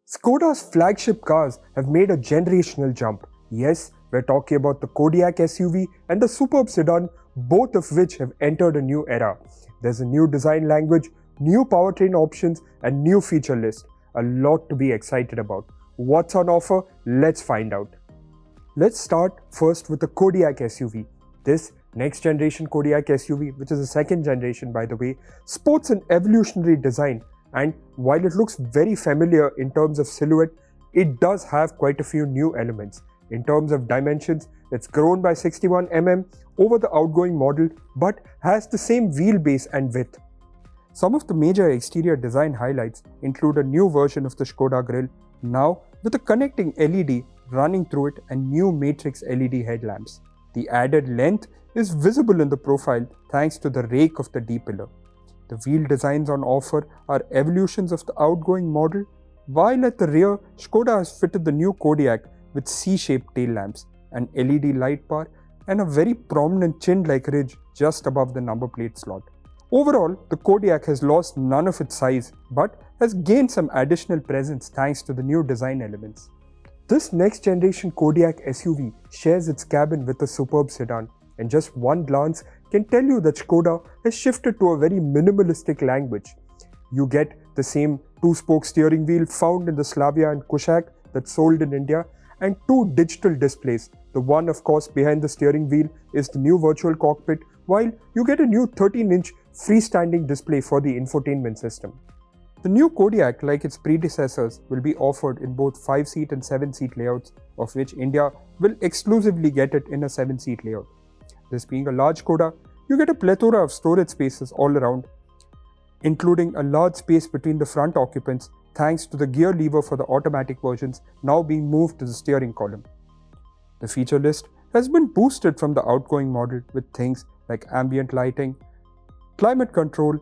Skoda's flagship cars have made a generational jump. Yes, we're talking about the Kodiaq SUV and the superb sedan, both of which have entered a new era. There's a new design language, new powertrain options, and new feature list. A lot to be excited about. What's on offer? Let's find out. Let's start first with the Kodiaq SUV. This next generation Kodiaq SUV, which is the second generation by the way, sports an evolutionary design, and while it looks very familiar in terms of silhouette, it does have quite a few new elements. In terms of dimensions, it's grown by 61 mm over the outgoing model but has the same wheelbase and width. Some of the major exterior design highlights include a new version of the Skoda grille, now with a connecting LED running through it and new matrix LED headlamps. The added length is visible in the profile thanks to the rake of the D-pillar. The wheel designs on offer are evolutions of the outgoing model, while at the rear, Skoda has fitted the new Kodiaq with C-shaped tail lamps, an LED light bar, and a very prominent chin-like ridge just above the number plate slot. Overall, the Kodiaq has lost none of its size but has gained some additional presence thanks to the new design elements. This next generation Kodiaq SUV shares its cabin with a superb sedan, and just one glance can tell you that Skoda has shifted to a very minimalistic language. You get the same two-spoke steering wheel found in the Slavia and Kodiaq that's sold in India, and two digital displays. The one of course behind the steering wheel is the new virtual cockpit, while you get a new 13-inch freestanding display for the infotainment system. The new Kodiaq, like its predecessors, will be offered in both 5-seat and 7-seat layouts, of which India will exclusively get it in a 7-seat layout. This being a large Skoda, you get a plethora of storage spaces all around, including a large space between the front occupants thanks to the gear lever for the automatic versions now being moved to the steering column. The feature list has been boosted from the outgoing model with things like ambient lighting, climate control,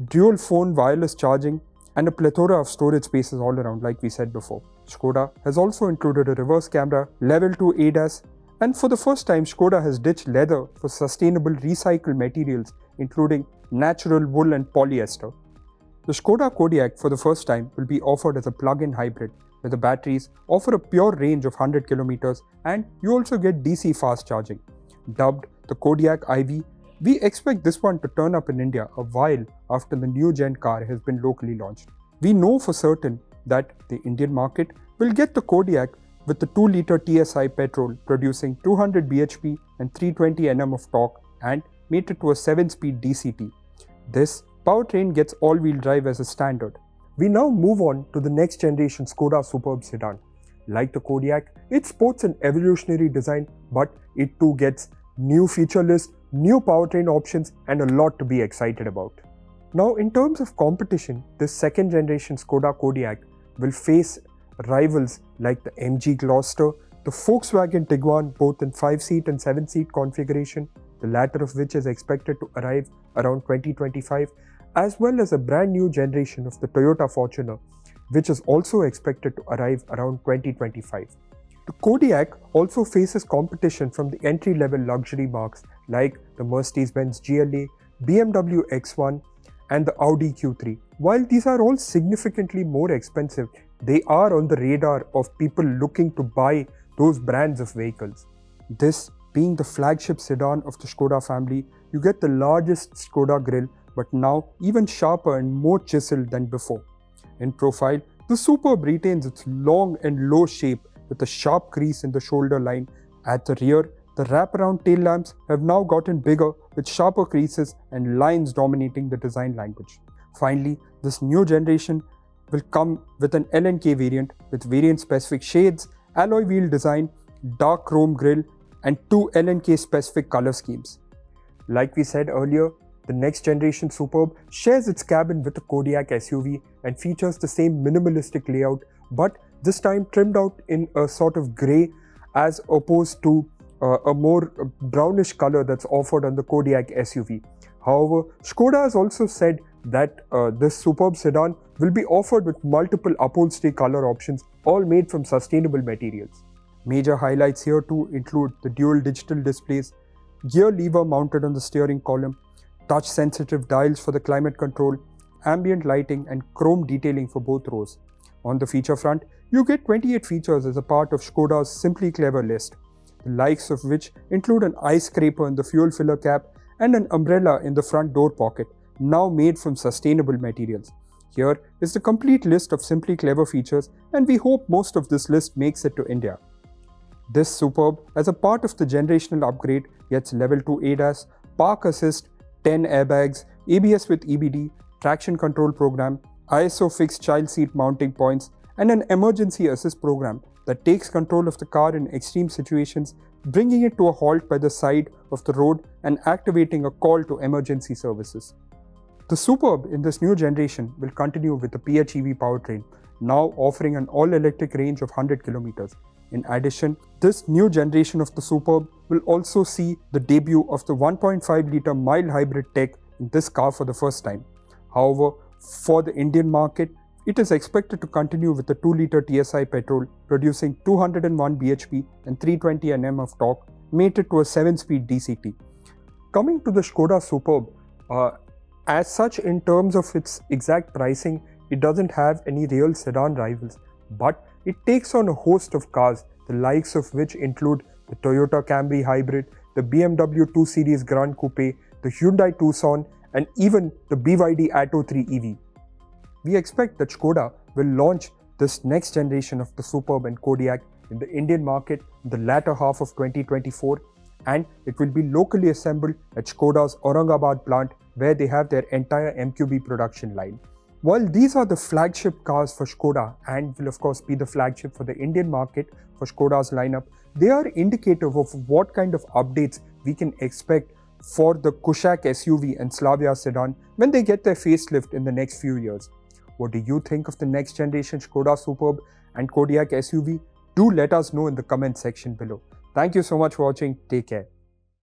dual phone wireless charging, and a plethora of storage spaces all around like we said before. Skoda has also included a reverse camera, level 2 ADAS, and for the first time Skoda has ditched leather for sustainable recycled materials including natural wool and polyester. The Skoda Kodiaq for the first time will be offered as a plug-in hybrid where the batteries offer a pure range of 100 km and you also get DC fast charging. Dubbed the Kodiaq IV, we expect this one to turn up in India a while after the new gen car has been locally launched. We know for certain that the Indian market will get the Kodiaq with the 2-litre TSI petrol producing 200 bhp and 320 Nm of torque and mated to a 7-speed DCT. This powertrain gets all-wheel drive as a standard. We now move on to the next generation Skoda superb sedan. Like the Kodiaq, it sports an evolutionary design, but it too gets new feature list, new powertrain options, and a lot to be excited about. Now in terms of competition, this second generation Skoda Kodiaq will face rivals like the MG Gloster, the Volkswagen Tiguan both in 5-seat and 7-seat configuration, the latter of which is expected to arrive around 2025, as well as a brand new generation of the Toyota Fortuner, which is also expected to arrive around 2025. The Kodiaq also faces competition from the entry-level luxury marques like the Mercedes-Benz GLA, BMW X1, and the Audi Q3. While these are all significantly more expensive, they are on the radar of people looking to buy those brands of vehicles. This being the flagship sedan of the Skoda family, you get the largest Skoda grille, but now even sharper and more chiseled than before. In profile, the Superb retains its long and low shape with a sharp crease in the shoulder line. At the rear, the wraparound tail lamps have now gotten bigger with sharper creases and lines dominating the design language. Finally, this new generation will come with an LNK variant with variant-specific shades, alloy wheel design, dark chrome grille, and two LNK-specific color schemes. Like we said earlier, the next generation Superb shares its cabin with the Kodiaq SUV and features the same minimalistic layout, but this time trimmed out in a sort of grey as opposed to a more brownish color that's offered on the Kodiaq SUV. However, Skoda has also said that this superb sedan will be offered with multiple upholstery color options, all made from sustainable materials. Major highlights here too include the dual digital displays, gear lever mounted on the steering column, touch-sensitive dials for the climate control, ambient lighting and chrome detailing for both rows. On the feature front, you get 28 features as a part of Skoda's Simply Clever list, the likes of which include an ice scraper in the fuel filler cap and an umbrella in the front door pocket, now made from sustainable materials. Here is the complete list of Simply Clever features, and we hope most of this list makes it to India. This Superb, as a part of the generational upgrade, gets Level 2 ADAS, Park Assist, 10 airbags, ABS with EBD, traction control program, ISO fixed child seat mounting points, and an emergency assist program that takes control of the car in extreme situations, bringing it to a halt by the side of the road and activating a call to emergency services. The Superb in this new generation will continue with the PHEV powertrain, now offering an all-electric range of 100 kilometers. In addition, this new generation of the Superb will also see the debut of the 1.5-litre mild hybrid tech in this car for the first time. However, for the Indian market, it is expected to continue with the 2-litre TSI petrol producing 201 bhp and 320 Nm of torque, mated to a 7-speed DCT. Coming to the Skoda Superb, as such, in terms of its exact pricing, it doesn't have any real sedan rivals, but it takes on a host of cars, the likes of which include the Toyota Camry Hybrid, the BMW 2 Series Grand Coupe, the Hyundai Tucson, and even the BYD Atto 3 EV. We expect that Skoda will launch this next generation of the Superb and Kodiaq in the Indian market in the latter half of 2024, and it will be locally assembled at Skoda's Aurangabad plant, where they have their entire MQB production line. While these are the flagship cars for Skoda and will of course be the flagship for the Indian market for Skoda's lineup, they are indicative of what kind of updates we can expect for the Kodiaq SUV and Slavia sedan when they get their facelift in the next few years. What do you think of the next generation Skoda Superb and Kodiaq SUV? Do let us know in the comment section below. Thank you so much for watching. Take care.